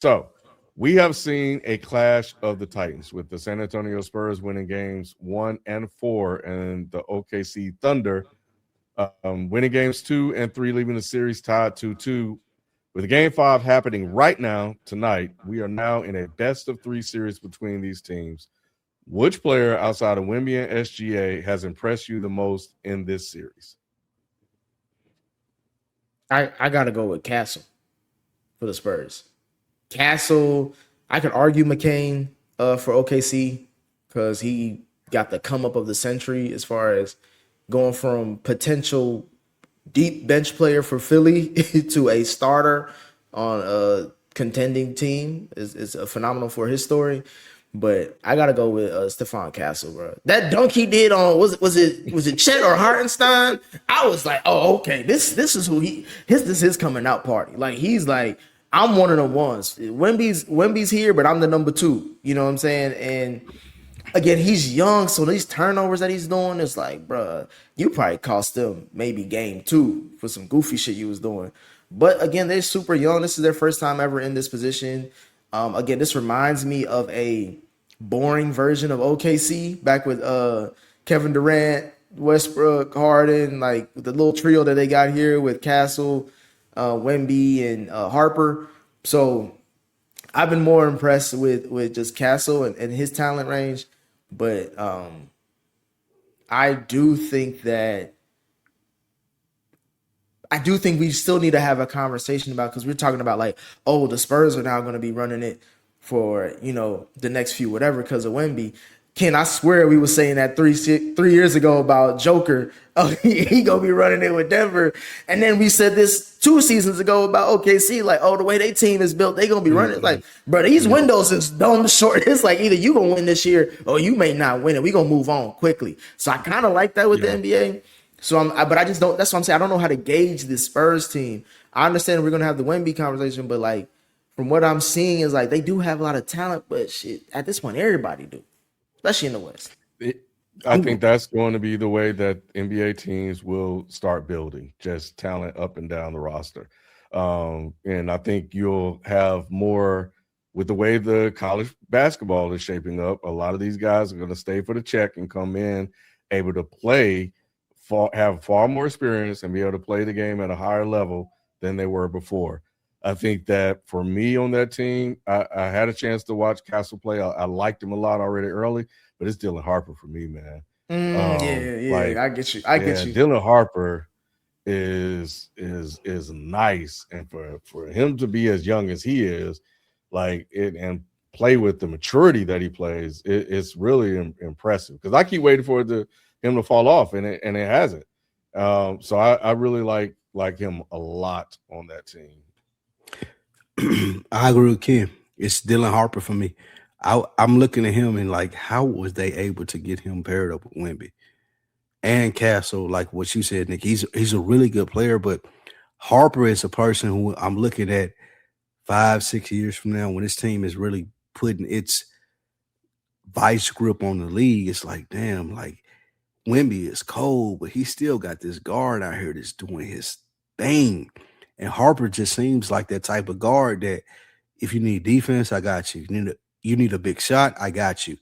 So we have seen a clash of the Titans with the San Antonio Spurs winning games 1 and 4, and the OKC Thunder winning games 2 and 3, leaving the series tied 2-2. With game 5 happening right now, tonight, we are now in a best-of-3 series between these teams. Which player outside of Wemby and SGA has impressed you the most in this series? I got to go with Castle for the Spurs. Castle, I could argue McCain for OKC because he got the come up of the century as far as going from potential deep bench player for Philly to a starter on a contending team is a phenomenal for his story. But I gotta go with Stephon Castle, bro. That dunk he did on was it Chet or Hartenstein? I was like, oh, okay, this is who this is his coming out party. Like he's like, I'm one of the ones. Wemby's here, but I'm the number 2. You know what I'm saying? And again, he's young, so these turnovers that he's doing is like, bro, you probably cost them maybe game 2 for some goofy shit you was doing. But again, they're super young. This is their first time ever in this position. Again, this reminds me of a boring version of OKC back with Kevin Durant, Westbrook, Harden, like the little trio that they got here with Castle, Wemby, and Harper. So I've been more impressed with just Castle and his talent range. But I do think we still need to have a conversation about, because we're talking about like, oh, the Spurs are now going to be running it for, the next few whatever because of Wemby. Ken, I swear we were saying that 3 years ago about Joker. Oh, he gonna be running it with Denver, and then we said this 2 seasons ago about OKC. Like, oh, the way they team is built, they gonna be running. Like, bro, these windows is on the short. It's like either you gonna win this year or you may not win it. We gonna move on quickly. So I kind of like that with the NBA. So but I just don't. That's what I'm saying. I don't know how to gauge this Spurs team. I understand we're gonna have the Wemby conversation, but like from what I'm seeing is like they do have a lot of talent, but shit, at this point, everybody do, especially in the West. I think that's going to be the way that NBA teams will start building just talent up and down the roster. And I think you'll have more with the way the college basketball is shaping up. A lot of these guys are going to stay for the check and come in able to play, have far more experience and be able to play the game at a higher level than they were before. I think that for me on that team, I had a chance to watch Castle play. I liked him a lot already early, but it's Dylan Harper for me, man. I get you. I get you. Dylan Harper is nice, and for him to be as young as he is, and play with the maturity that he plays, it's really impressive. Because I keep waiting for him to fall off, and it hasn't. So I really like him a lot on that team. I agree with Ken. It's Dylan Harper for me. I'm looking at him and like, how was they able to get him paired up with Wemby and Castle? Like what you said, Nick, he's a really good player, but Harper is a person who I'm looking at 5-6 years from now when this team is really putting its vice grip on the league. It's like, damn, like Wemby is cold, but he still got this guard out here that's doing his thing. And Harper just seems like that type of guard that if you need defense, I got you. You need a big shot, I got you.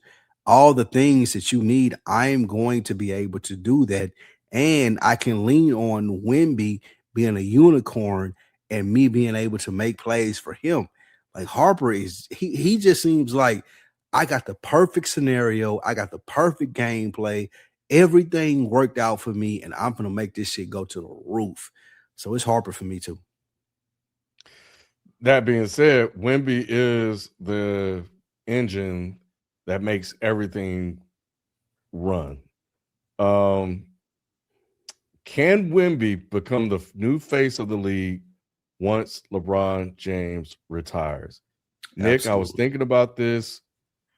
All the things that you need, I am going to be able to do that. And I can lean on Wemby being a unicorn and me being able to make plays for him. Like Harper he just seems like I got the perfect scenario. I got the perfect gameplay. Everything worked out for me, and I'm going to make this shit go to the roof. So it's Harper for me too. That being said, Wemby is the engine that makes everything run. Can Wemby become the new face of the league once LeBron James retires? Nick, absolutely. I was thinking about this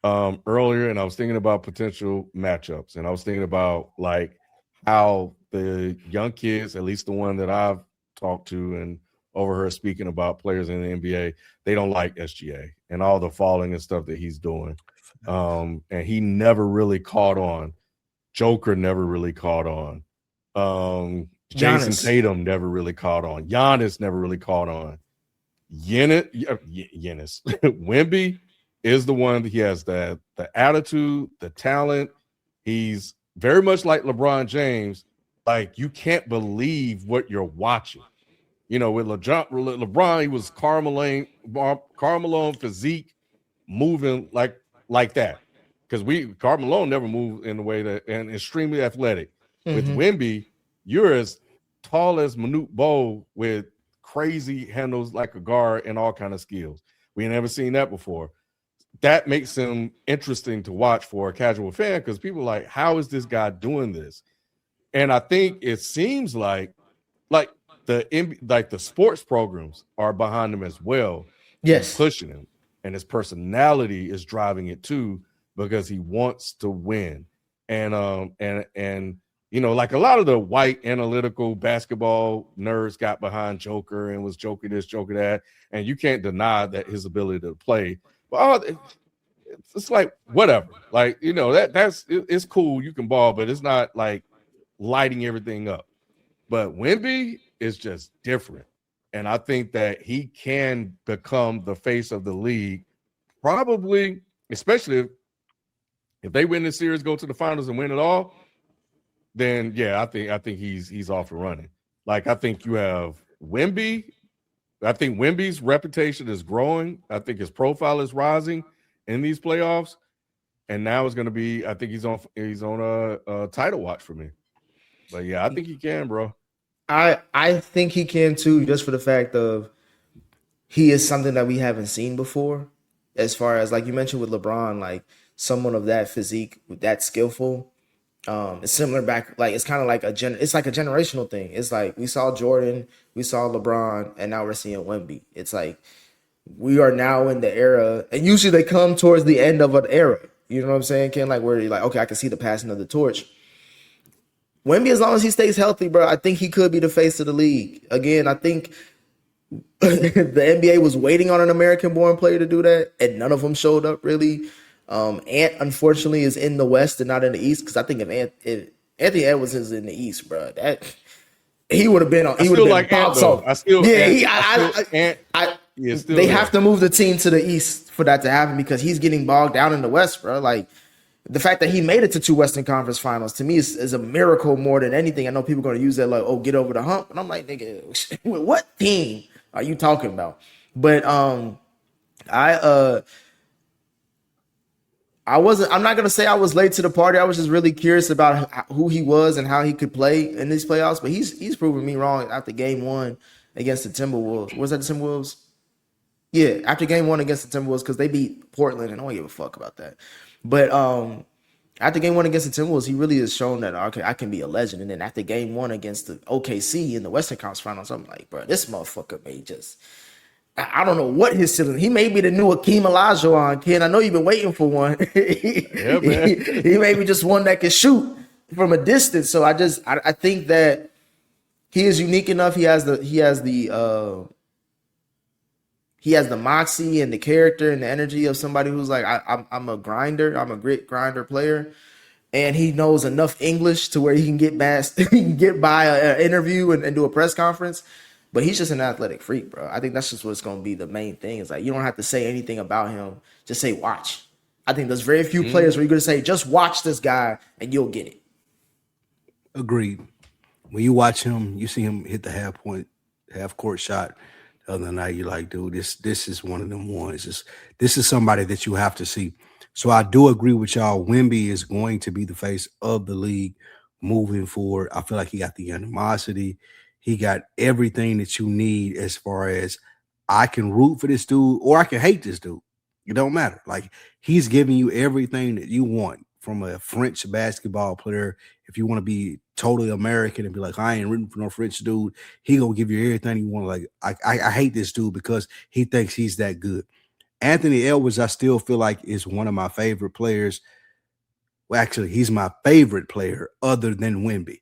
earlier, and I was thinking about potential matchups, and I was thinking about like how the young kids, at least the one that I've talked to and overheard speaking about players in the NBA, they don't like SGA and all the falling and stuff that he's doing. And he never really caught on. Joker never really caught on. Jason Tatum never really caught on. Giannis never really caught on. Yenis. Wemby is the one. He has the attitude, the talent. He's very much like LeBron James. Like, you can't believe what you're watching. You know, with LeBron, he was Carmelo physique, moving like that. Because Carmelo never moved in the way that, and extremely athletic. With Wemby, you're as tall as Manute Bol with crazy handles like a guard and all kind of skills. We never seen that before. That makes him interesting to watch for a casual fan, because people are like, how is this guy doing this? And I think it seems like the sports programs are behind him as well. Yes, Pushing him, and his personality is driving it too, because he wants to win. And you know, like a lot of the white analytical basketball nerds got behind Joker and was joking this, joking that, and you can't deny that his ability to play. Well, it's like whatever. Like, you know, it's cool. You can ball, but it's not like lighting everything up. But Wemby is just different. And I think that he can become the face of the league, probably, especially if they win this series, go to the finals and win it all, then yeah, I think he's off and running. Like, I think you have Wemby. I think Wemby's reputation is growing. I think his profile is rising in these playoffs. And now it's going to be, I think he's on a title watch for me. But yeah, I think he can, bro. I think he can too, just for the fact of he is something that we haven't seen before. As far as, like you mentioned with LeBron, like someone of that physique, that skillful. It's similar back, like it's kind of like it's like a generational thing. It's like we saw Jordan, we saw LeBron, and now we're seeing Wemby. It's like we are now in the era, and usually they come towards the end of an era. You know what I'm saying, Ken? Like, where you're like, okay, I can see the passing of the torch. Wemby, as long as he stays healthy, bro, I think he could be the face of the league. Again, I think the NBA was waiting on an American-born player to do that, and none of them showed up really. Ant, unfortunately, is in the West and not in the East, because I think if Anthony Edwards is in the East, bro, that he would have been on. He would have been like Ant, though. They have to move the team to the East for that to happen, because he's getting bogged down in the West, bro. Like, the fact that he made it to 2 Western Conference Finals, to me, is a miracle more than anything. I know people are going to use that like, oh, get over the hump. And I'm like, nigga, what team are you talking about? But I'm not going to say I was late to the party. I was just really curious about who he was and how he could play in these playoffs. But he's proven me wrong after game 1 against the Timberwolves. Was that the Timberwolves? Yeah, after game 1 against the Timberwolves, because they beat Portland, and I don't give a fuck about that. But after game 1 against the Timberwolves, he really has shown that, okay, I can be a legend. And then after game 1 against the OKC in the Western Conference Finals, I'm like, bro, this motherfucker may just, I don't know what his ceiling. He may be the new Akeem Olajuwon, Ken. I know you've been waiting for one. Yeah, man. He may be just one that can shoot from a distance. So I think that he is unique enough. He has the moxie and the character and the energy of somebody who's like, I'm a grinder. I'm a grit grinder player. And he knows enough English to where he can get by an interview and do a press conference. But he's just an athletic freak, bro. I think that's just what's going to be the main thing. Is like, you don't have to say anything about him. Just say, watch. I think there's very few players where you're going to say, just watch this guy and you'll get it. Agreed. When you watch him, you see him hit the half court shot the other night. You're like, dude, this is one of them ones. This is somebody that you have to see. So I do agree with y'all. Wemby is going to be the face of the league moving forward. I feel like he got the animosity. He got everything that you need, as far as I can root for this dude or I can hate this dude. It don't matter. Like, he's giving you everything that you want from a French basketball player. If you want to be totally American and be like, I ain't rooting for no French dude, he gonna give you everything you want. Like, I hate this dude because he thinks he's that good. Anthony Edwards, I still feel like, is one of my favorite players. Well, actually, he's my favorite player other than Wemby.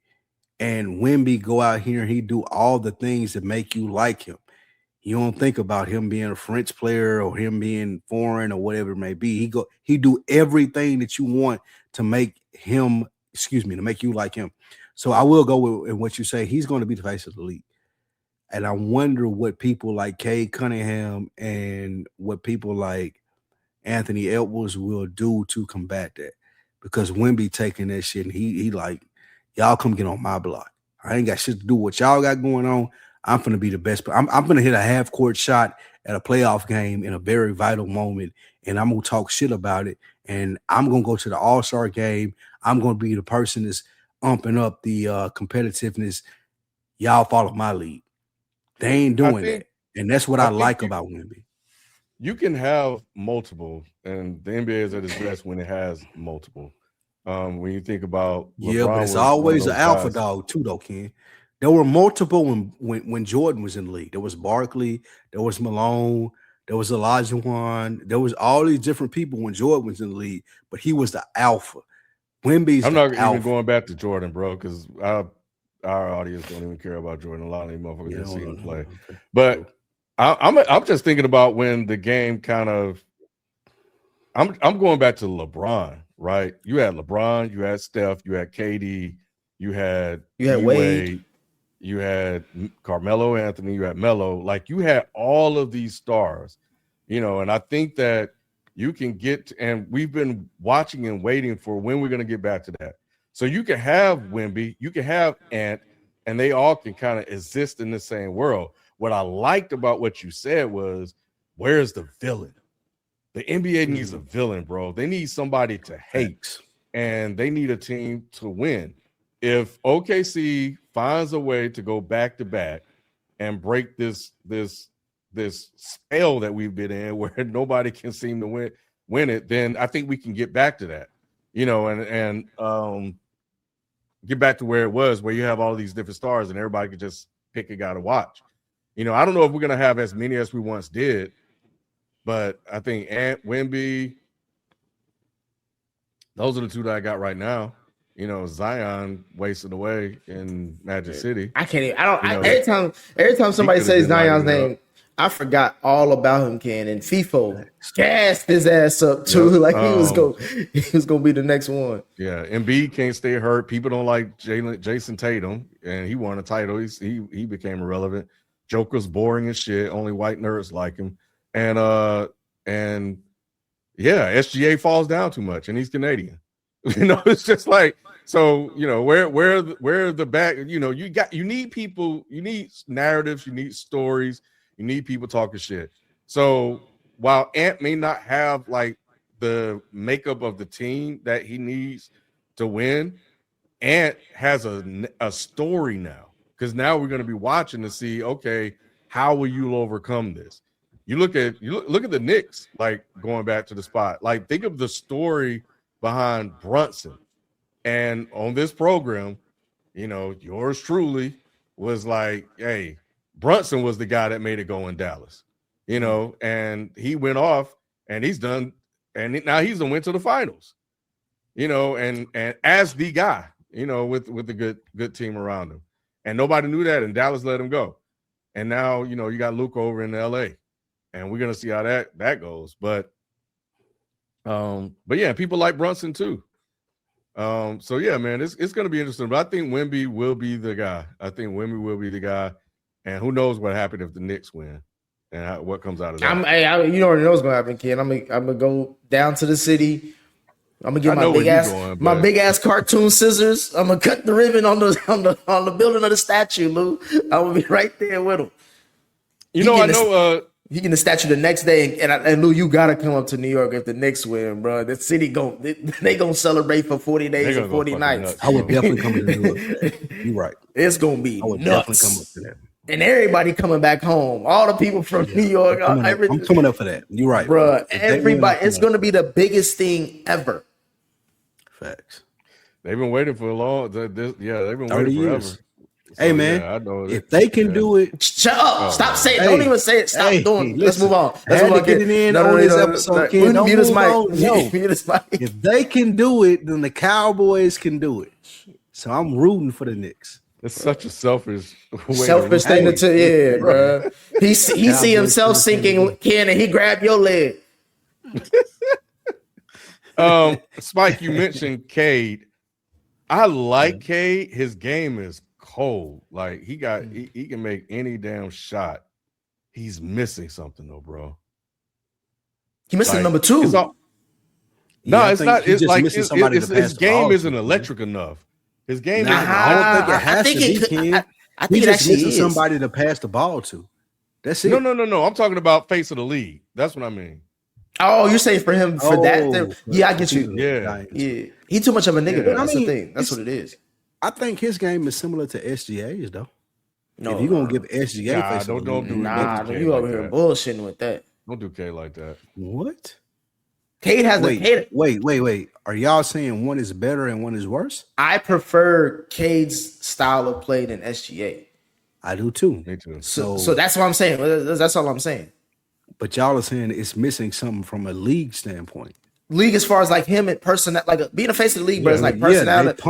And Wemby go out here and he do all the things that make you like him. You don't think about him being a French player or him being foreign or whatever it may be. He do everything that you want to make him, to make you like him. So I will go with what you say. He's going to be the face of the league. And I wonder what people like Cade Cunningham and what people like Anthony Edwards will do to combat that. Because Wemby taking that shit and he like, y'all come get on my block. I ain't got shit to do with what y'all got going on. I'm gonna be the best. I'm gonna hit a half court shot at a playoff game in a very vital moment, and I'm gonna talk shit about it. And I'm gonna go to the All-Star game. I'm gonna be the person that's umping up the competitiveness. Y'all follow my lead. They ain't doing that, and that's what I like about Wemby. You can have multiple, and the NBA is at its best when it has multiple. When you think about LeBron, but it's always an alpha dog too, though, Ken. There were multiple when Jordan was in the league. There was Barkley, there was Malone, there was Olajuwon, there was all these different people when Jordan was in the league, but he was the alpha. Wemby's I'm not even going back to Jordan, bro, because our audience don't even care about Jordan. A lot of these motherfuckers didn't see him play. Okay. But I'm just thinking about when the game kind of I'm going back to LeBron, right? You had LeBron, you had Steph, you had KD, you had Wade, you had Carmelo Anthony, you had Melo. Like you had all of these stars, and I think that you can get, and we've been watching and waiting for when we're going to get back to that. So you can have Wemby, you can have Ant, and they all can kind of exist in the same world. What I liked about what you said was, where's the villain? The NBA needs a villain, bro. They need somebody to hate, and they need a team to win. If OKC finds a way to go back to back and break this spell that we've been in where nobody can seem to win it, then I think we can get back to that, and get back to where it was, where you have all these different stars and everybody could just pick a guy to watch. I don't know if we're going to have as many as we once did, but I think Ant, Wemby, those are the two that I got right now. Zion wasted away in Magic City. I can't even. Every time somebody says Zion's name, I forgot all about him, Ken. And FIFO gassed his ass up too. Yep. Like he was gonna be the next one. Yeah, Embiid can't stay hurt. People don't like Jason Tatum, and he won a title. He became irrelevant. Joker's boring as shit. Only white nerds like him. And yeah, SGA falls down too much, and he's Canadian. It's just like, so where the back. You need people, you need narratives, you need stories, you need people talking shit. So while Ant may not have like the makeup of the team that he needs to win, Ant has a story now, because now we're going to be watching to see, okay, how will you overcome this? You look at the Knicks, like going back to the spot, like think of the story behind Brunson. And on this program, yours truly was like, hey, Brunson was the guy that made it go in Dallas, and he went off and he's done. And now he's went to the finals, and as the guy, with the good team around him, and nobody knew that, and Dallas let him go. And now, you got Luka over in LA, and we're going to see how that goes. But yeah, people like Brunson too. So yeah, man, it's going to be interesting. But I think Wemby will be the guy. And who knows what happened if the Knicks win and what comes out of that. You already know what's going to happen, Ken. I'm gonna go down to the city. I'm gonna get my big ass cartoon scissors. I'm gonna cut the ribbon on the building of the statue, Lou. I'm gonna be right there with him. He getting the statue the next day, and Lou, you gotta come up to New York if the Knicks win, bro. The city they gonna celebrate for 40 days and 40 nights. I would definitely come to New York. You're right. It's gonna be I would nuts. definitely come up to that. And everybody coming back home. All the people from New York. I'm coming up for that. You're right, bro. Everybody. It's gonna be the biggest thing ever. Facts. They've been waiting for a long. They've been waiting forever. Years. So, hey man, I know if they can do it, shut up! Stop saying. Don't even say it. Stop doing. Let's move on. Let's move on. Get it in on this episode. Mute this mic. If they can do it, then the Cowboys can do it. So I'm rooting for the Knicks. It's such a selfish thing to bro. He see himself sinking, Ken, and he grabbed your leg. Spike, you mentioned Cade. I like Cade. His game is cold. Like he can make any damn shot. He's missing something though, bro. He missing Like, number 2. No, I it's think not. he's It's just like missing somebody to pass his the game ball isn't to, man. electric enough. His game Nah, isn't. I don't think it I has think to it be, could- Ken. I think He's it just actually missing is. somebody to pass the ball to. That's it. No. I'm talking about face of the league. That's what I mean. Oh, you're saying for him for that? Oh, Yeah, I get you. Yeah. Yeah, he too much of a nigga Yeah. though. I That's mean, the thing. That's it's- what it is. I think his game is similar to SGA's though. No, If you're gonna give SGA Nah, face of the don't league, do nah, K you like over here that. bullshitting with that. Don't do K like that. what? Cade has the Wait. Are y'all saying one is better and one is worse? I prefer Cade's style of play than SGA. I do too. Me too. So that's what I'm saying. That's all I'm saying. But y'all are saying it's missing something from a league standpoint. League as far as like him and person, like being a face of the league, but it's like personality.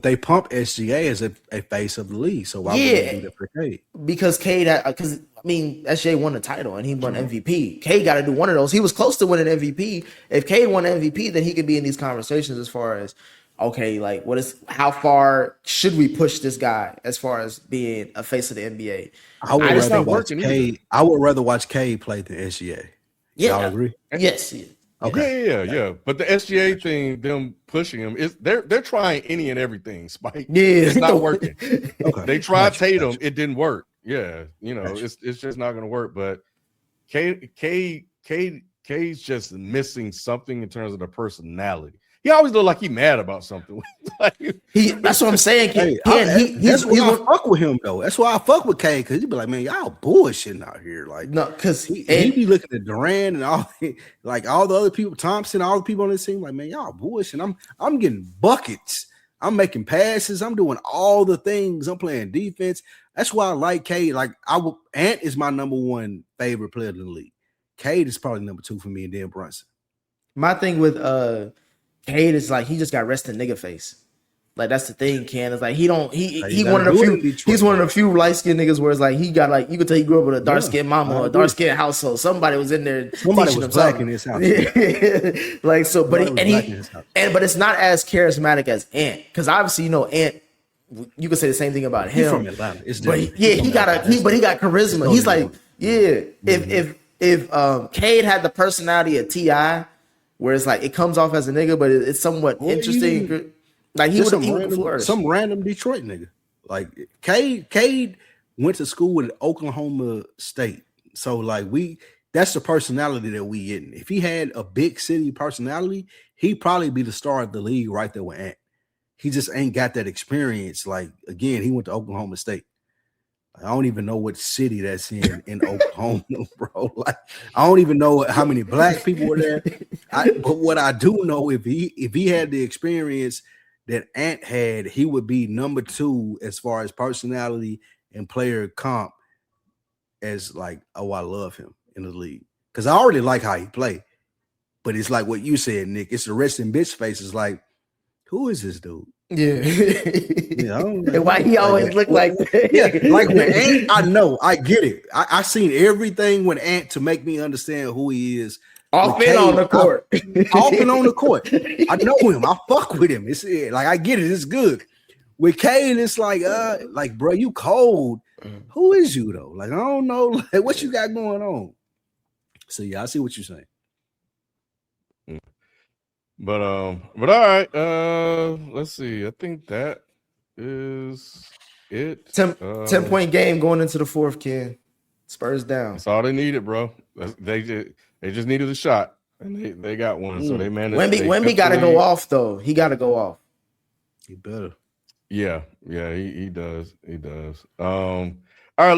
They pump SGA as a face of the league. So why would they do that for Cade? Because Cade, because I mean, SGA won the title and he won MVP. Cade got to do one of those. He was close to winning MVP. If Cade won MVP, then he could be in these conversations as far as okay, like how far should we push this guy as far as being a face of the NBA? I would just rather not watch working Cade. I would rather watch Cade play than SGA. Yeah, Y'all agree? Yes. Okay. Yeah. But the SGA thing, them pushing him, is they're trying any and everything, Spike. Yeah, It's not working. Okay. They tried Gotcha. Tatum, it didn't work. Yeah, Gotcha. it's just not gonna work. But Cade's just missing something in terms of the personality. He always look like he mad about something. Like, That's what I'm saying. Hey, that's why I fuck with him though. That's why I fuck with Cade, because he be like, man, y'all bullshitting out here. Like, no, because he be looking at Durant and all, like all the other people, Thompson, all the people on this team, like, man, y'all bullshitting. I'm getting buckets. I'm making passes. I'm doing all the things. I'm playing defense. That's why I like Cade. Like, Ant is my number one favorite player in the league. Cade is probably number 2 for me, and then Brunson. my thing with Cade is like he just got resting nigga face. Like that's the thing, Ken. It's like he one of the few. He's one of the few light skinned niggas where it's like he got like you could tell he grew up with a dark skinned mama or a dark skinned household. Somebody was in there. Somebody was black in his house. Yeah. Like so, but it's not as charismatic as Ant because obviously Ant. You could say the same thing about him. He's from Atlanta. It's but he got charisma. He's like if Cade had the personality of T.I., where it's like it comes off as a nigga, but it's somewhat interesting. Like he would some random Detroit nigga. Like Cade went to school with Oklahoma State. So like that's the personality that we getting. If he had a big city personality, he'd probably be the star of the league right there with Ant. He just ain't got that experience. Like again, he went to Oklahoma State. I don't even know what city that's in Oklahoma, bro. Like I don't even know how many black people were there. But what I do know, if he had the experience that Ant had, he would be number 2 as far as personality and player comp. As like, oh, I love him in the league because I already like how he play. But it's like what you said, Nick. It's the resting bitch face. It's like, who is this dude? Yeah. And why he always look like that? Yeah, like with Ant, I know, I get it. I seen everything with Ant to make me understand who he is. Off and on the court. Off and on the court. I know him. I fuck with him. It's like I get it. It's good. With Cade, it's like bro, you cold. Who is you though? Like I don't know. Like what you got going on? So yeah, I see what you're saying. But all right. Let's see. I think that is it. 10-point game going into the fourth, Ken. Spurs down. That's all they needed, bro. They just needed a shot, and they got one. So they managed. Wemby got to go off though. He got to go off. He better. Yeah, he does. He does.